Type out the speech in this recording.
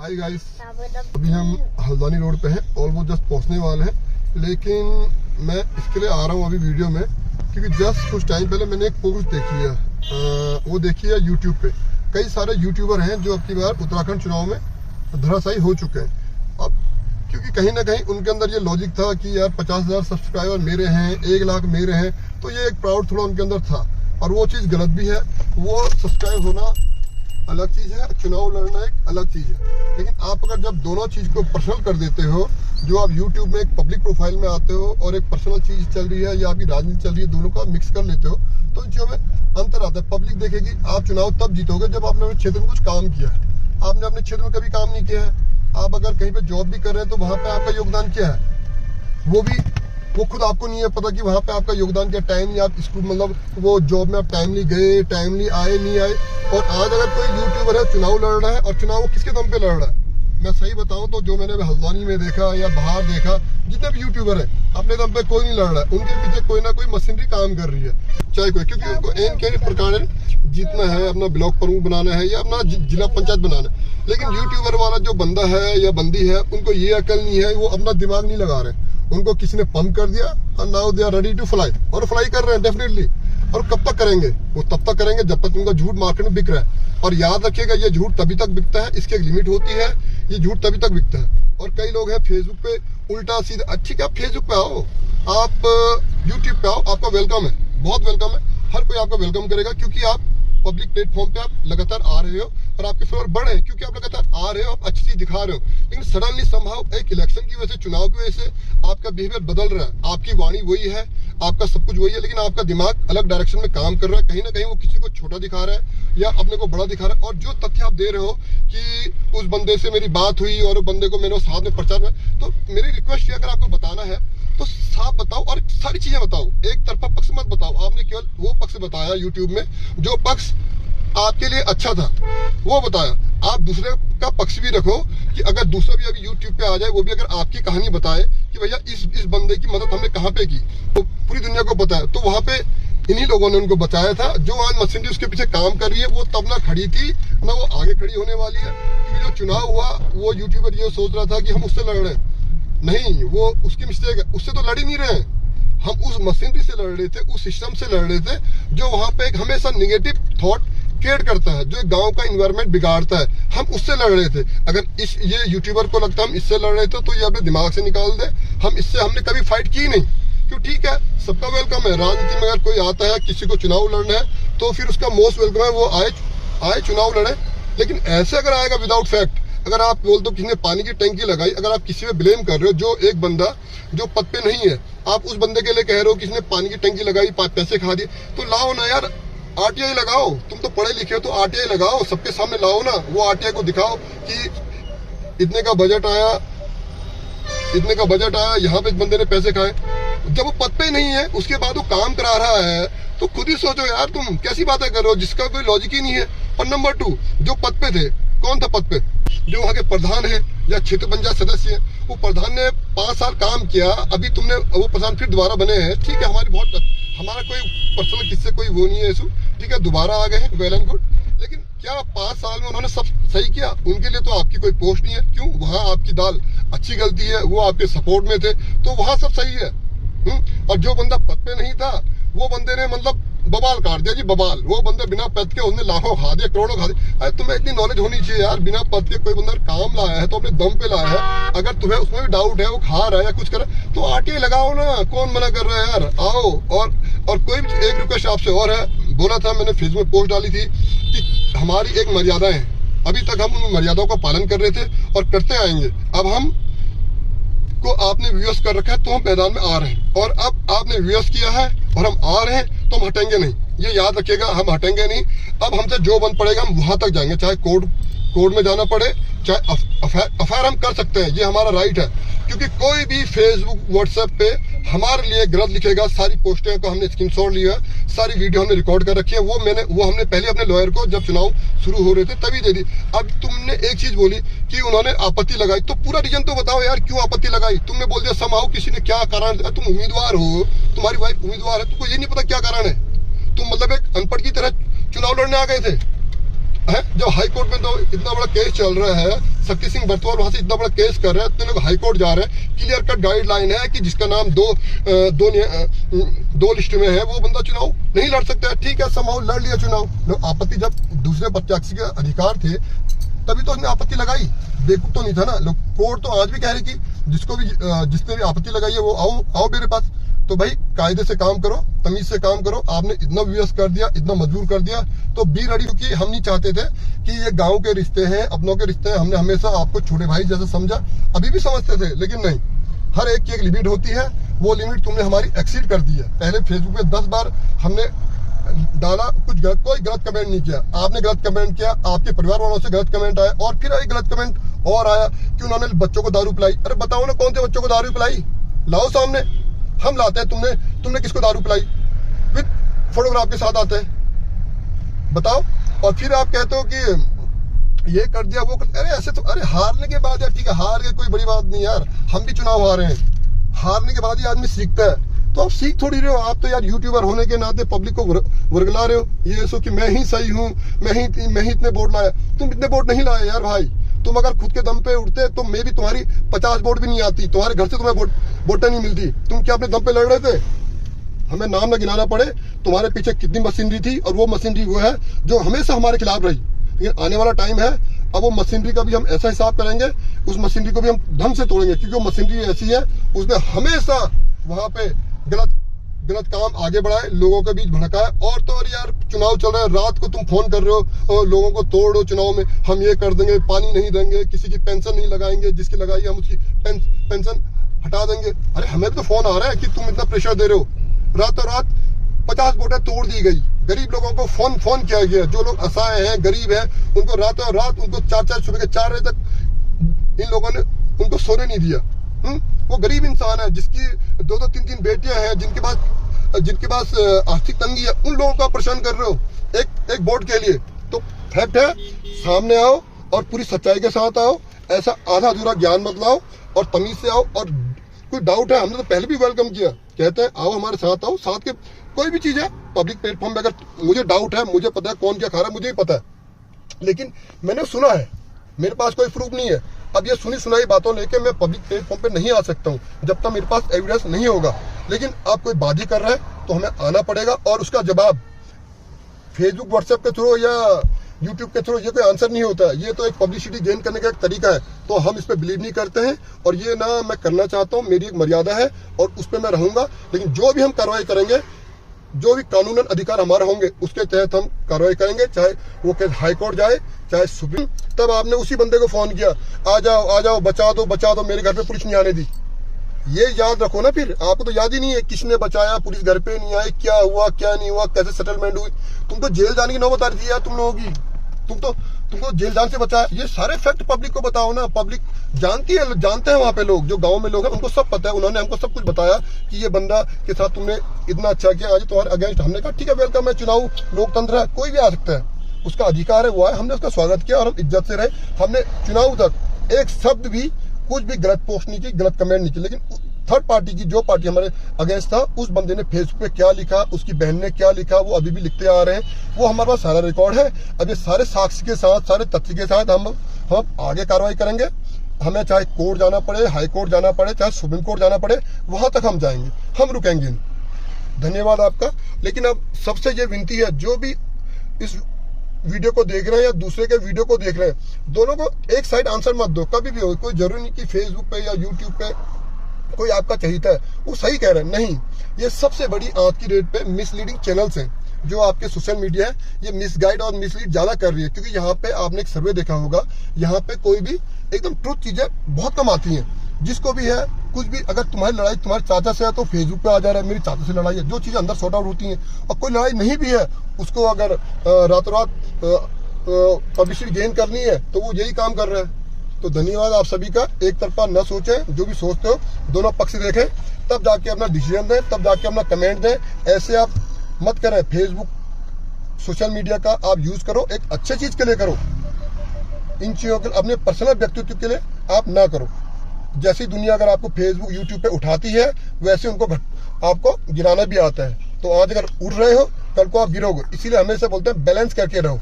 Hi guys, अभी हम Haldwani road पे हैं, ऑलमोस्ट जस्ट पहुंचने वाले हैं। लेकिन मैं इसके लिए आ रहा हूं अभी वीडियो में क्योंकि जस्ट कुछ टाइम पहले मैंने एक पोस्ट देखी है, वो देखी है यूट्यूब पे। कई सारे यूट्यूबर हैं जो अब की बार उत्तराखंड चुनाव में धराशायी हो चुके हैं। अब क्योंकि कहीं ना कहीं उनके अंदर ये लॉजिक था कि यार 50,000 सब्सक्राइबर मेरे हैं, 1 लाख मेरे हैं, तो ये एक प्राउड थोड़ा उनके अंदर था। और वो चीज़ गलत भी है। वो सब्सक्राइब होना अलग चीज़ है, चुनाव लड़ना एक अलग चीज़ है। लेकिन आप अगर जब दोनों चीज़ को पर्सनल कर देते हो, जो आप यूट्यूब में एक पब्लिक प्रोफाइल में आते हो और एक पर्सनल चीज़ चल रही है या आपकी राजनीति चल रही है, दोनों का मिक्स कर लेते हो, तो इन चीज़ों में अंतर आता है। पब्लिक देखेगी, आप चुनाव तब जीतोगे जब आपने अपने क्षेत्र में कुछ काम किया है। आपने अपने क्षेत्र में कभी काम नहीं किया है। आप अगर कहीं पर जॉब भी कर रहे हैं तो वहाँ पर आपका योगदान क्या है, वो खुद आपको नहीं है पता कि वहाँ पे आपका योगदान क्या। टाइमली आप स्कूल मतलब वो जॉब में आप टाइमली गए, टाइमली आए नहीं आए। और आज अगर कोई यूट्यूबर है चुनाव लड़ रहा है, और चुनाव वो किसके दम पे लड़ रहा है, मैं सही बताऊं तो जो मैंने हल्द्वानी में देखा या बाहर देखा, जितने भी यूट्यूबर है अपने दम पे कोई नहीं लड़ रहा है। उनके पीछे कोई ना कोई मशीनरी काम कर रही है, चाहे कोई, क्योंकि उनको एन के प्रकार जीतना है, अपना ब्लॉक प्रमुख बनाना है या अपना जिला पंचायत बनाना है। लेकिन यूट्यूबर वाला जो बंदा है या बंदी है, उनको ये अकल नहीं है, वो अपना दिमाग नहीं लगा रहे। उनको किसी ने पंप कर दिया और now they are ready to fly, और फ्लाई कर रहे हैं डेफिनेटली। और कब तक करेंगे? वो तब तक करेंगे जब तक उनका झूठ मार्केट में बिक रहा है। और याद रखिएगा, ये झूठ तभी तक बिकता है, इसकी एक लिमिट होती है। ये झूठ तभी तक बिकता है। और कई लोग हैं फेसबुक पे उल्टा सीधा, अच्छी क्या, आप फेसबुक पे आओ, आप यूट्यूब पे आओ, आपका वेलकम है, बहुत वेलकम है। हर कोई आपका वेलकम करेगा क्योंकि आप पब्लिक प्लेटफॉर्म पे आप लगातार आ रहे हो और आपके फॉलोअर बढ़े हैं क्योंकि आप लगातार आ रहे हो, आप अच्छी चीज दिखा रहे हो। लेकिन सडनली संभव एक इलेक्शन की वजह से, चुनाव की वजह से आपका बिहेवियर बदल रहा है। आपकी वाणी वही है, आपका सब कुछ वही है, लेकिन आपका दिमाग अलग डायरेक्शन में काम कर रहा है। कहीं ना कहीं वो किसी को छोटा दिखा रहा है या अपने को बड़ा दिखा रहा है। और जो तथ्य आप दे रहे हो कि उस बंदे से मेरी बात हुई और उस बंदे को मैंने साथ में प्रचार में, तो मेरी रिक्वेस्ट है, अगर आपको बताना है तो साफ बताओ और सारी चीजें बताओ, एक तरफा पक्ष मत बताओ। आपने केवल वो पक्ष बताया यूट्यूब में जो पक्ष आपके लिए अच्छा था, वो बताया। आप दूसरे का पक्ष भी रखो कि अगर दूसरा भी अभी यूट्यूब पे आ जाए, वो भी अगर आपकी कहानी बताए कि भैया इस बंदे की मदद हमने कहाँ पे की, तो पूरी दुनिया को बताया। तो वहां पे इन्हीं लोगों ने उनको बचाया था। जो आज मशीनरी उसके पीछे काम कर रही है, वो तब ना खड़ी थी ना वो आगे खड़ी होने वाली है। क्योंकि जो चुनाव हुआ, वो यूट्यूबर ये सोच रहा था कि हम उससे लड़ रहे हैं, नहीं, वो उसकी मिस्टेक है। उससे तो लड़ ही नहीं रहे हैं, हम उस मशीनरी से लड़ रहे थे, उस सिस्टम से लड़ रहे थे जो वहां पे एक हमेशा निगेटिव थॉट क्रिएट करता है, जो गांव का इन्वायरमेंट बिगाड़ता है। हम उससे लड़ रहे थे। अगर ये यूट्यूबर को लगता है हम इससे लड़ रहे थे, तो ये अपने दिमाग से निकाल दे। हमने कभी फाइट की नहीं। क्यों? ठीक है, सबका वेलकम है। राजनीति में अगर कोई आता है, किसी को चुनाव लड़ना है, तो फिर उसका मोस्ट वेलकम है, वो आए चुनाव लड़े। लेकिन ऐसे अगर आएगा विदाउट फैक्ट, अगर आप बोल दो किसी ने पानी की टंकी लगाई, अगर आप किसी पे ब्लेम कर रहे हो, जो एक बंदा जो पद पे नहीं है, आप उस बंदे के लिए कह रहे हो किसी ने पानी की टंकी लगाई, पैसे खा दिए, तो लाओ ना यार, आरटीआई लगाओ। तुम तो पढ़े लिखे हो, तो आरटीआई लगाओ, सबके सामने लाओ ना। वो आरटीआई को दिखाओ कि इतने का बजट आया, यहाँ पे इस बंदे ने पैसे खाए। जब वो पद पे ही नहीं है, उसके बाद वो काम करा रहा है, तो खुद ही सोचो यार, तुम कैसी बातें कर रहे हो जिसका कोई लॉजिक ही नहीं है। और नंबर 2, जो पद पे थे, कौन था पद पे? जो वहाँ के प्रधान है या क्षेत्र पंचायत सदस्य है। वो प्रधान ने 5 साल काम किया, अभी तुमने वो प्रधान फिर दोबारा बने हैं, ठीक है, हमारा कोई पर्सनल किससे कोई वो नहीं है इशू, ठीक है, दोबारा आ गए हैं, वेल एंड गुड। लेकिन क्या 5 साल में उन्होंने सब सही किया? उनके लिए तो आपकी कोई पोस्ट नहीं है। क्यों? वहाँ आपकी दाल अच्छी गलती है, वो आपके सपोर्ट में थे, तो वहाँ सब सही है। और जो बंदा पद पे नहीं था, वो बंदे ने मतलब बवाल काट दिया जी, बवाल। वो बंदा बिना पद के उसने लाखों खा दिए, करोड़ों खा दिए। अरे तुम्हें इतनी नॉलेज होनी चाहिए यार, बिना पद के कोई बंदा काम लाया है तो अपने दम पे लाया है। अगर तुम्हें उसमें भी डाउट है, वो खा रहा है या कुछ कर रहा है, तो आरटीआई लगाओ ना, कौन मना कर रहा है यार, आओ। और कोई भी एक रिक्वेस्ट आपसे और है, बोला था मैंने फेसबुक में पोस्ट डाली थी कि हमारी एक मर्यादा है, अभी तक हम उन मर्यादाओं का पालन कर रहे थे और करते आएंगे। अब हम को आपने व्यूअर्स कर रखा है तो हम मैदान में आ रहे हैं, और अब आपने व्यूअर्स किया है और हम आ रहे हैं, तो हम हटेंगे नहीं, ये याद रखिएगा, हम हटेंगे नहीं। अब हमसे जो बन पड़ेगा हम वहां तक जाएंगे, चाहे कोर्ट में जाना पड़े, चाहे अफेयर हम कर सकते हैं, ये हमारा राइट है। क्योंकि कोई भी फेसबुक व्हाट्सएप पे हमारे लिए गलत लिखेगा, सारी पोस्टें को हमने स्क्रीनशॉट लिया, सारी वीडियो हमने रिकॉर्ड कर रखी है, वो हमने पहले अपने लॉयर को जब चुनाव शुरू हो रहे थे तभी दे दी। अब तुमने एक चीज बोली कि उन्होंने आपत्ति लगाई, तो पूरा रीजन तो बताओ यार, क्यों आपत्ति लगाई? तुमने बोल दिया समाओ, किसी ने क्या कारण, तुम उम्मीदवार हो, तुम्हारी वाइफ उम्मीदवार है, तुमको ये नहीं पता क्या कारण है? तुम मतलब एक अनपढ़ की तरह चुनाव लड़ने आ गए थे। है जब हाई कोर्ट में तो इतना बड़ा केस चल रहा है, शक्ति सिंह बरतवाल वहां से इतना बड़ा केस कर रहे हैं, इतने लोग हाई कोर्ट जा रहे हैं, क्लियर कट गाइडलाइन है कि जिसका नाम दो लिस्ट में है वो बंदा चुनाव नहीं लड़ सकता है। ठीक है, समाओ लड़ लिया चुनाव, लोग आपत्ति, जब दूसरे प्रत्याशी के अधिकार थे तभी तो उसने आपत्ति लगाई, बेवकूफ तो नहीं था ना। लोग कोर्ट तो आज भी कह रहे कि जिसने भी आपत्ति लगाई है वो आओ मेरे पास। तो भाई कायदे से काम करो, तमीज से काम करो। आपने इतना विवश कर दिया, इतना मजबूर कर दिया, तो बी रेडी, क्योंकि हम नहीं चाहते थे कि ये गांव के रिश्ते हैं, अपनों के रिश्ते हैं। हमने हमेशा आपको छोटे भाई जैसा समझा, अभी भी समझते थे, लेकिन नहीं, हर एक की एक लिमिट होती है, वो लिमिट तुमने हमारी एक्सीड कर दी है। पहले फेसबुक पे 10 बार हमने डाला, कोई गलत कमेंट नहीं किया, आपने गलत कमेंट किया, आपके परिवार वालों से गलत कमेंट आया, और फिर एक गलत कमेंट और आया कि उन्होंने बच्चों को दारू पिलाई। अरे बताओ ना, कौन से बच्चों को दारू पिलाई, लाओ सामने, हम लाते हैं। तुमने किसको दारू पिलाई, विद फोटोग्राफ के साथ आते हैं, बताओ। और फिर आप कहते हो कि ये कर दिया, वो कर, अरे ऐसे तो, अरे हारने के बाद यार, ठीक है हार गए, कोई बड़ी बात नहीं यार, हम भी चुनाव हारे हैं, हारने के बाद ही आदमी सीखता है। तो आप सीख थोड़ी रहे हो, आप तो यार यूट्यूबर होने के नाते पब्लिक को वर्गला रहे हो, ये सो कि मैं ही सही हूँ, मैं ही इतने वोट लाया। तुम इतने वोट नहीं लाए यार भाई, तुम अगर खुद के दम पे उठते तो मे भी तुम्हारी 50 वोट भी नहीं आती, तुम्हारे घर से तुम्हें वोटें नहीं मिलती। तुम क्या अपने दम पे लड़ रहे थे? हमें नाम न गिनाना पड़े, तुम्हारे पीछे कितनी मशीनरी थी, और वो मशीनरी वो है जो हमेशा हमारे खिलाफ रही। लेकिन आने वाला टाइम है, अब वो मशीनरी का भी हम ऐसा हिसाब करेंगे, उस मशीनरी को भी हम ढंग से तोड़ेंगे, क्योंकि वो मशीनरी ऐसी है, उसने हमेशा वहां पे गलत काम आगे बढ़ाए, लोगों के बीच भड़काए। और तो और यार, चुनाव चल रहा है, रात को तुम फोन कर रहे हो और लोगों को तोड़ो, चुनाव में हम ये कर देंगे, पानी नहीं देंगे, किसी की पेंशन नहीं लगाएंगे, जिसकी लगाई हम उसकी पेंशन हटा देंगे। अरे हमें तो फोन आ रहा है कि तुम इतना प्रेशर दे रहे हो। रातों रात 50 वोटें तोड़ दी गई, गरीब लोगों को फोन किया गया, जो लोग असहाय हैं, गरीब हैं, उनको रातों रात, उनको 4 सुबह के 4 बजे तक इन लोगों ने उनको सोने नहीं दिया। वो गरीब इंसान है, जिसकी 2-2, 3-3 बेटियां हैं, जिनके पास आर्थिक तंगी है, उन लोगों का परेशान कर रहे हो एक वोट के लिए। तो फैक्ट है, सामने आओ और पूरी सच्चाई के साथ आओ, ऐसा आधा अधूरा ज्ञान मत लाओ, और तमीज से आओ। और कोई डाउट है, हमने तो पहले भी वेलकम किया, कहते हैं आओ हमारे साथ आओ, साथ के कोई भी चीज है पब्लिक प्लेटफॉर्म पे, अगर मुझे डाउट है, मुझे पता है कौन क्या खा रहा है, मुझे ही पता है, लेकिन मैंने सुना है, मेरे पास कोई प्रूफ नहीं है। अब ये सुनी सुनाई बातों लेके मैं पब्लिक प्लेटफॉर्म पे नहीं आ सकता हूँ जब तक मेरे पास एविडेंस नहीं होगा। लेकिन आप कोई बाजी कर रहे हैं तो हमें आना पड़ेगा, और उसका जवाब फेसबुक व्हाट्सएप के थ्रू या यूट्यूब के थ्रू ये कोई आंसर नहीं होता है, ये तो एक पब्लिसिटी गेन करने का एक तरीका है। तो हम इस पर बिलीव नहीं करते हैं, और ये ना मैं करना चाहता हूँ, मेरी एक मर्यादा है और उस पर मैं रहूंगा। लेकिन जो भी हम कार्रवाई करेंगे, जो भी कानूनन अधिकार हमारे होंगे, उसके तहत हम कार्रवाई करेंगे, चाहे वो केस हाई कोर्ट जाए, चाहे सुप्रीम। तब आपने उसी बंदे को फोन किया, आ जाओ बचा दो, मेरे घर पे पुलिस नहीं आने दी। ये याद रखो ना, फिर आपको तो याद ही नहीं है किसने बचाया, पुलिस घर पे नहीं आई, क्या हुआ क्या नहीं हुआ, कैसे सेटलमेंट हुई। तुम तो जेल जाने की नौबत आ रही थी यार तुम लोगों की, तुमको जेल जाने से बचाया। ये सारे फैक्ट पब्लिक को बताओ ना, पब्लिक जानते हैं वहां पे लोग, जो गांव में लोग हैं, उनको सब पता है, उन्होंने हमको सब कुछ बताया कि ये बंदा के साथ तुमने इतना अच्छा किया, आज तुम्हारे अगेंस्ट। हमने कहा ठीक है, वेलकम है, चुनाव लोकतंत्र है, कोई भी आ सकता है, उसका अधिकार है, वो आए, हमने उसका स्वागत किया और हम इज्जत से रहे। हमने चुनाव तक एक शब्द भी, कुछ भी गलत पोस्ट नहीं की, गलत कमेंट नहीं की। लेकिन थर्ड पार्टी की, जो पार्टी हमारे अगेंस्ट था, उस बंदे ने फेसबुक पे क्या लिखा, उसकी बहन ने क्या लिखा, वो अभी भी लिखते आ रहे हैं, वो हमारे पास सारा रिकॉर्ड है। अब ये सारे साक्ष्य के साथ, सारे तथ्य के साथ हम आगे कार्रवाई करेंगे। हमें चाहे कोर्ट जाना पड़े, हाई कोर्ट जाना पड़े, चाहे सुप्रीम कोर्ट जाना पड़े, वहां तक हम जाएंगे, हम रुकेंगे नहीं। धन्यवाद आपका। लेकिन अब सबसे ये विनती है, जो भी इस वीडियो को देख रहे हैं या दूसरे के वीडियो को देख रहे हैं, दोनों को एक साइड आंसर मत दो, कभी भी हो। कोई जरूरी नहीं कि फेसबुक पे या यूट्यूब पे कोई आपका चाहता है वो सही कह रहे हैं, नहीं। ये सबसे बड़ी आज की डेट पे मिसलीडिंग चैनल्स हैं, जो आपके सोशल मीडिया है, ये मिसगाइड और मिसलीड ज्यादा कर रही है। क्योंकि यहाँ पे आपने एक सर्वे देखा होगा, यहाँ पे कोई भी एकदम ट्रुथ चीजें बहुत कम आती हैं। जिसको भी है, कुछ भी, अगर तुम्हारी लड़ाई तुम्हारे चाचा से है तो फेसबुक पे आ जा रहा है मेरी चाचा से लड़ाई है, जो चीजें अंदर सॉर्ट आउट होती हैं। और कोई लड़ाई नहीं भी है, उसको अगर रातों रात पब्लिसिटी गेन करनी है तो वो यही काम कर रहा है। तो धन्यवाद आप सभी का। एक तरफा न सोचें, जो भी सोचते हो दोनों पक्ष देखें, तब जाके अपना डिसीजन दें, तब जाके अपना कमेंट दें। ऐसे आप मत करें। फेसबुक सोशल मीडिया का आप यूज करो, एक अच्छे चीज के लिए करो, इन चीजों के अपने पर्सनल व्यक्तित्व के लिए आप ना करो। जैसी दुनिया अगर आपको फेसबुक यूट्यूब पे उठाती है, वैसे उनको आपको गिराना भी आता है। तो आज अगर उठ रहे हो, कल को आप गिरोगे। इसीलिए हमेशा बोलते हैं बैलेंस करके रहो।